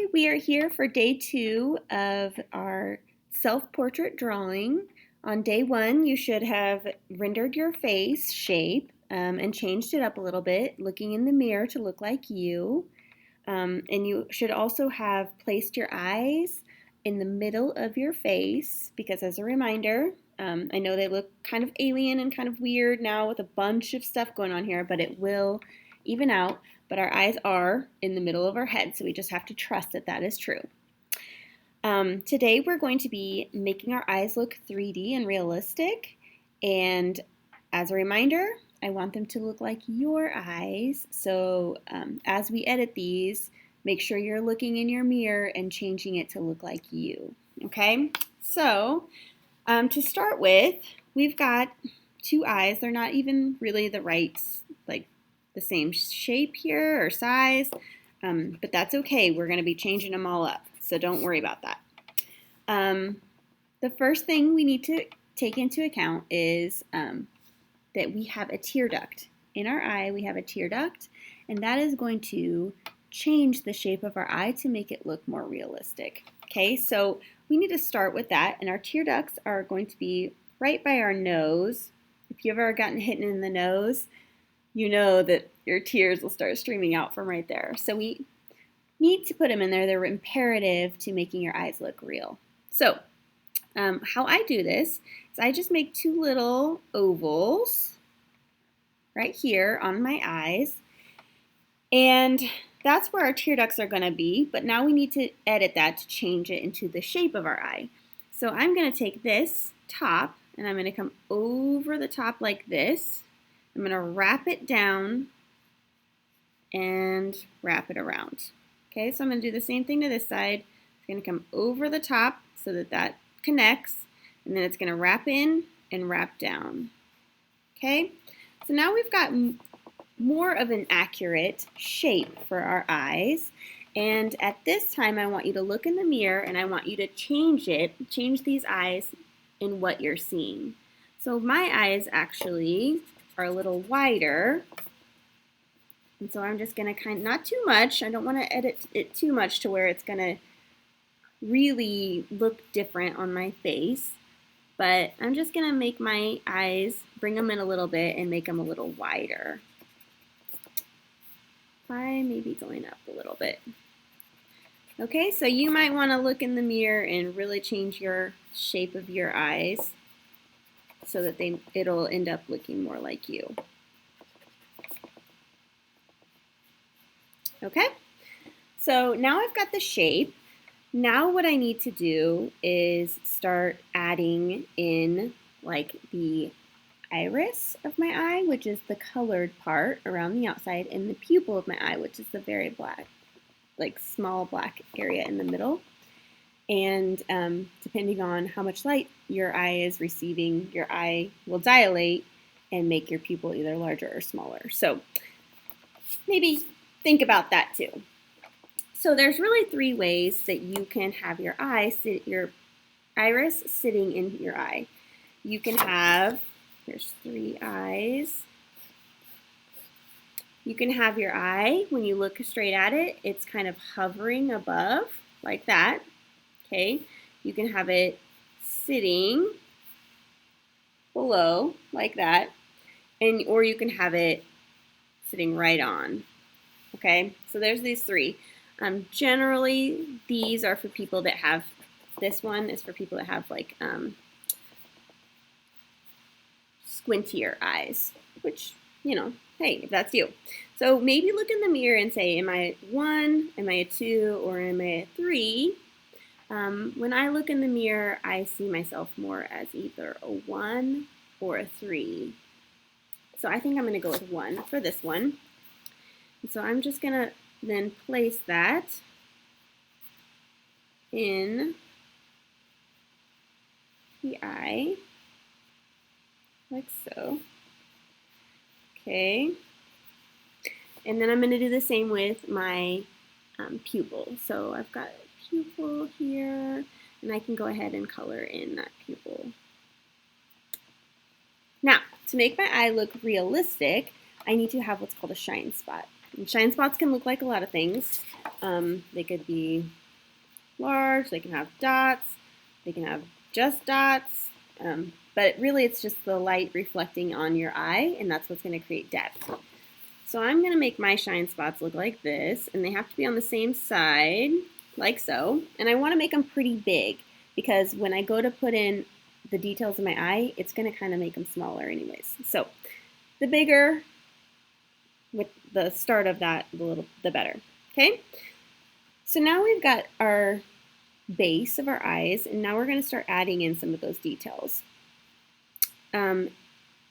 Hi, we are here for day 2 of our self-portrait drawing. On day 1, you should have rendered your face shape and changed it up a little bit, looking in the mirror to look like you. And you should also have placed your eyes in the middle of your face because, as a reminder, I know they look kind of alien and kind of weird now with a bunch of stuff going on here, but it will even out. But our eyes are in the middle of our head, so we just have to trust that that is true. Today we're going to be making our eyes look 3D and realistic. And as a reminder, I want them to look like your eyes. So as we edit these, make sure you're looking in your mirror and changing it to look like you. Okay? So to start with, we've got 2 eyes. They're not even really the same shape here or size, but that's okay. We're going to be changing them all up, so don't worry about that. The first thing we need to take into account is that we have a tear duct. In our eye, we have a tear duct, and that is going to change the shape of our eye to make it look more realistic. Okay, so we need to start with that, and our tear ducts are going to be right by our nose. If you've ever gotten hit in the nose, you know that your tears will start streaming out from right there. So we need to put them in there. They're imperative to making your eyes look real. So how I do this is I just make 2 little ovals right here on my eyes. And that's where our tear ducts are going to be. But now we need to edit that to change it into the shape of our eye. So I'm going to take this top and I'm going to come over the top like this. I'm going to wrap it down and wrap it around. Okay, so I'm going to do the same thing to this side. It's going to come over the top so that that connects, and then it's going to wrap in and wrap down. Okay, so now we've got more of an accurate shape for our eyes. And at this time, I want you to look in the mirror and I want you to change these eyes in what you're seeing. So my eyes actually are a little wider. And so I'm just going to not too much. I don't want to edit it too much to where it's going to really look different on my face. But I'm just going to make my eyes, bring them in a little bit and make them a little wider. By maybe going up a little bit. Okay, so you might want to look in the mirror and really change your shape of your eyes so that it'll end up looking more like you. Okay, so now I've got the shape. Now what I need to do is start adding in like the iris of my eye, which is the colored part around the outside, and the pupil of my eye, which is the very black, like small black area in the middle. And depending on how much light your eye is receiving, your eye will dilate and make your pupil either larger or smaller. So maybe think about that too. So there's really 3 ways that you can have your iris sitting in your eye. You can have, there's 3 eyes. You can have your eye, when you look straight at it, it's kind of hovering above like that. Okay, you can have it sitting below like that, or you can have it sitting right on. Okay, so there's these 3. Generally, these are for people that have, this one is for people that have like squintier eyes, which, you know, hey, if that's you. So maybe look in the mirror and say, am I a 1, am I a 2, or am I a 3? When I look in the mirror, I see myself more as either a 1 or a 3. So I think I'm going to go with 1 for this one. And so I'm just going to then place that in the eye, like so. Okay. And then I'm going to do the same with my pupil. So I've got a pupil here, and I can go ahead and color in that pupil. Now, to make my eye look realistic, I need to have what's called a shine spot. And shine spots can look like a lot of things. They could be large, they can have dots, they can have just dots, but really it's just the light reflecting on your eye, and that's what's going to create depth. So I'm going to make my shine spots look like this, and they have to be on the same side, like so, and I want to make them pretty big, because when I go to put in the details in my eye, it's going to kind of make them smaller anyways. So the bigger, with the start of that, the better. Okay? So now we've got our base of our eyes, and now we're going to start adding in some of those details.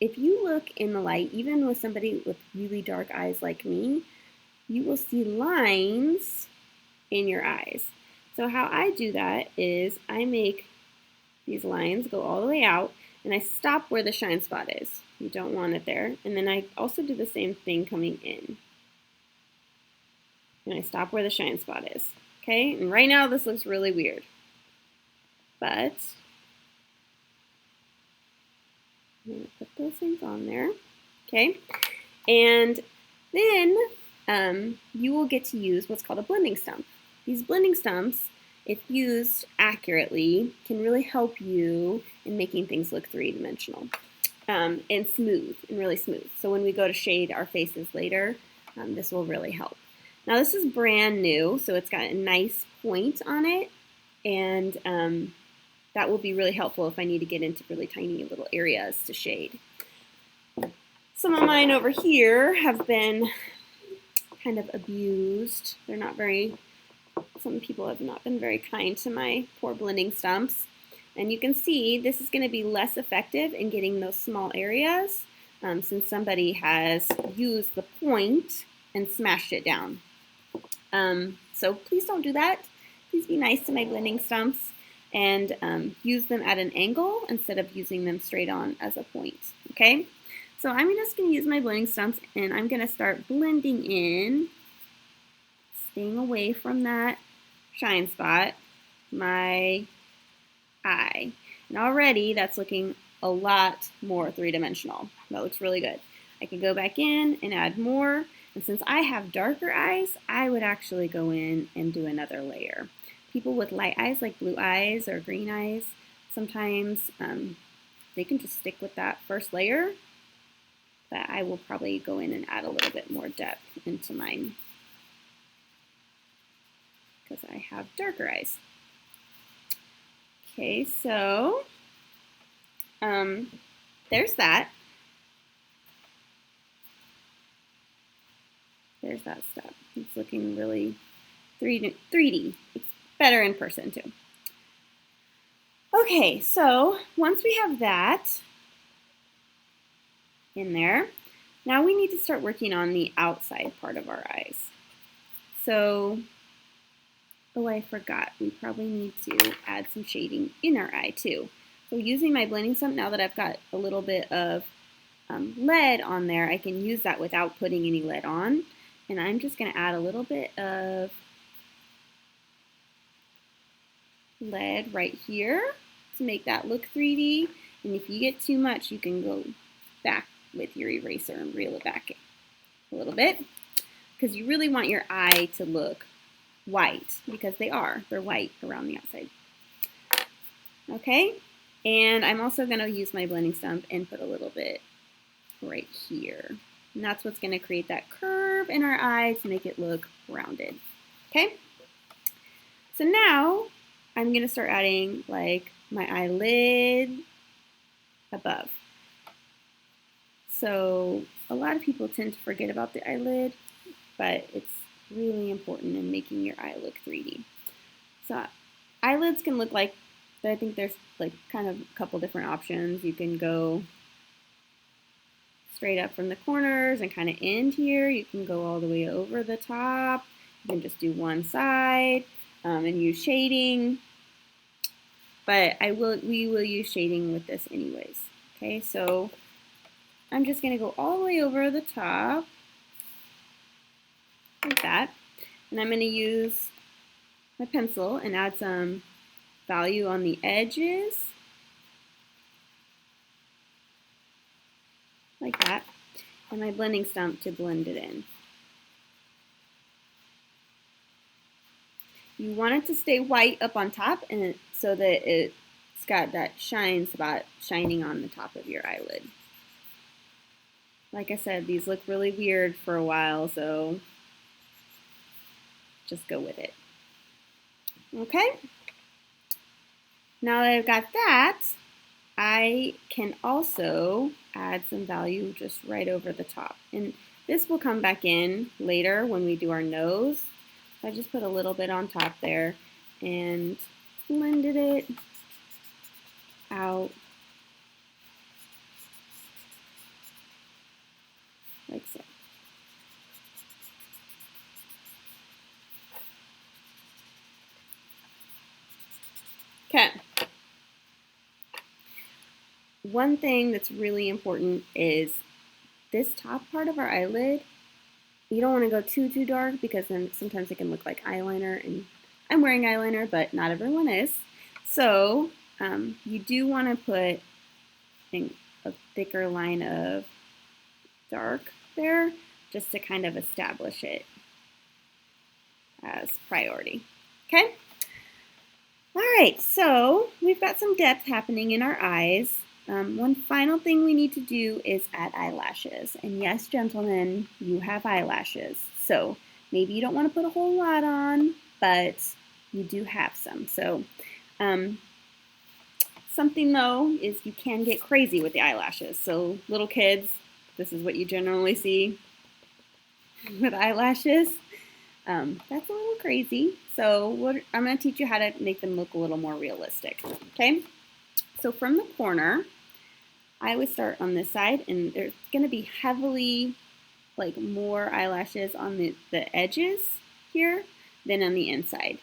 If you look in the light, even with somebody with really dark eyes like me, you will see lines in your eyes. So how I do that is I make these lines go all the way out, and I stop where the shine spot is. You don't want it there. And then I also do the same thing coming in. And I stop where the shine spot is. Okay, and right now this looks really weird. But I'm going to put those things on there. Okay, and then you will get to use what's called a blending stump. These blending stumps, if used accurately, can really help you in making things look three-dimensional and smooth, and really smooth. So when we go to shade our faces later, this will really help. Now this is brand new, so it's got a nice point on it, and that will be really helpful if I need to get into really tiny little areas to shade. Some of mine over here have been kind of abused. They're not very, some people have not been very kind to my poor blending stumps. And you can see this is going to be less effective in getting those small areas since somebody has used the point and smashed it down. So please don't do that. Please be nice to my blending stumps and use them at an angle instead of using them straight on as a point. Okay? So I'm just going to use my blending stumps, and I'm going to start blending in, staying away from that shine spot, my eye. And already that's looking a lot more three-dimensional. That looks really good. I can go back in and add more. And since I have darker eyes, I would actually go in and do another layer. People with light eyes, like blue eyes or green eyes, sometimes they can just stick with that first layer. But I will probably go in and add a little bit more depth into mine because I have darker eyes. Okay, so there's that. There's that stuff. It's looking really 3D. It's better in person too. Okay, so once we have that in there, now we need to start working on the outside part of our eyes. So, oh, I forgot. We probably need to add some shading in our eye too. So using my blending stump, now that I've got a little bit of lead on there, I can use that without putting any lead on. And I'm just going to add a little bit of lead right here to make that look 3D. And if you get too much, you can go back with your eraser and reel it back a little bit, because you really want your eye to look white, because they're white around the outside. Okay, and I'm also going to use my blending stump and put a little bit right here. And that's what's going to create that curve in our eye to make it look rounded. Okay? So now I'm going to start adding like my eyelid above. So a lot of people tend to forget about the eyelid, but it's really important in making your eye look 3D. So eyelids can look like, I think there's like kind of a couple different options. You can go straight up from the corners and kind of end here. You can go all the way over the top. You can just do one side and use shading. But we will use shading with this anyways. Okay, so I'm just going to go all the way over the top like that. And I'm going to use my pencil and add some value on the edges. Like that, and my blending stump to blend it in. you want it to stay white up on top, and so that it's got that shine spot shining on the top of your eyelid. Like I said, these look really weird for a while, so just go with it. Okay? Now that I've got that, I can also add some value just right over the top. And this will come back in later when we do our nose. I just put a little bit on top there and blended it out like so. Okay. One thing that's really important is this top part of our eyelid. You don't want to go too dark because then sometimes it can look like eyeliner, and I'm wearing eyeliner, but not everyone is. So you do want to put a thicker line of dark there just to kind of establish it as priority. Okay? All right, so we've got some depth happening in our eyes. One final thing we need to do is add eyelashes. And yes, gentlemen, you have eyelashes. So maybe you don't want to put a whole lot on, but you do have some. So something though is you can get crazy with the eyelashes. So little kids, this is what you generally see with eyelashes. That's a little crazy. So I'm going to teach you how to make them look a little more realistic. Okay? So from the corner, I would start on this side, and there's going to be heavily, like more eyelashes on the edges here than on the inside.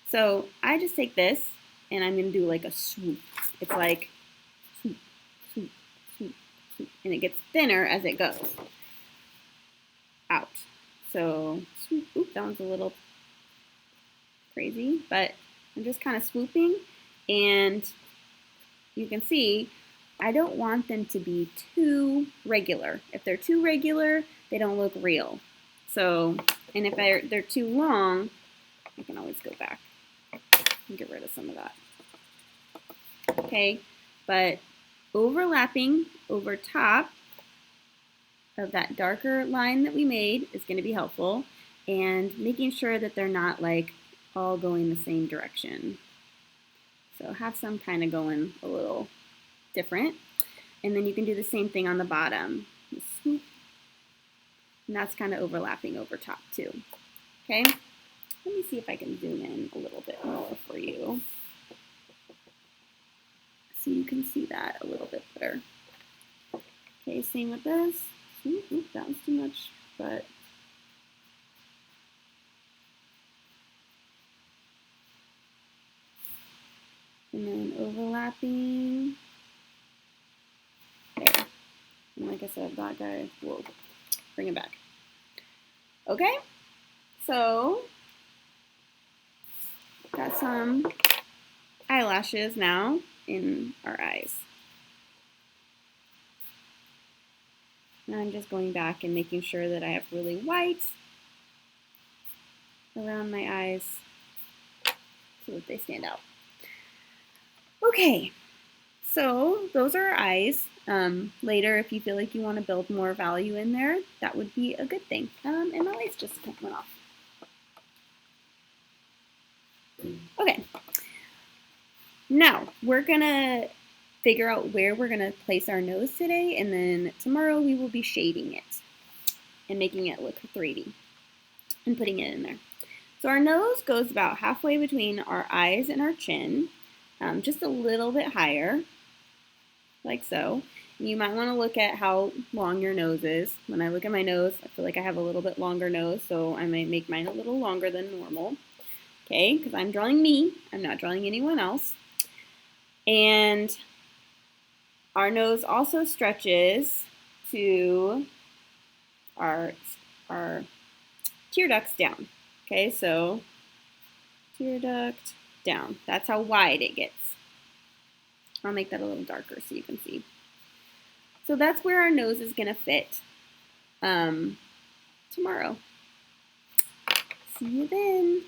So I just take this, and I'm going to do like a swoop. It's like swoop, swoop, swoop, swoop, and it gets thinner as it goes out. So swoop, oop, that one's a little crazy, but I'm just kind of swooping, and you can see I don't want them to be too regular. If they're too regular, they don't look real. So, and if they're too long, I can always go back and get rid of some of that. Okay, but overlapping over top of that darker line that we made is going to be helpful, and making sure that they're not like all going the same direction. So have some kind of going a little different. And then you can do the same thing on the bottom. Swoop. And that's kind of overlapping over top too. Okay? Let me see if I can zoom in a little bit more for you, so you can see that a little bit better. Okay, same with this. Oop, that was too much, but and then overlapping. There. And like I said, that guy, whoa, bring it back. Okay, so got some eyelashes now in our eyes. And I'm just going back and making sure that I have really white around my eyes so that they stand out. Okay, so those are our eyes. Later, if you feel like you want to build more value in there, that would be a good thing. And my lights just went off. Okay, now we're gonna figure out where we're gonna place our nose today, and then tomorrow we will be shading it and making it look 3D and putting it in there. So our nose goes about halfway between our eyes and our chin, just a little bit higher, like so. You might want to look at how long your nose is. When I look at my nose, I feel like I have a little bit longer nose, so I might make mine a little longer than normal. Okay, because I'm drawing me, I'm not drawing anyone else. And our nose also stretches to our tear ducts down. Okay, so tear duct down. That's how wide it gets. I'll make that a little darker so you can see. So that's where our nose is going to fit tomorrow. See you then.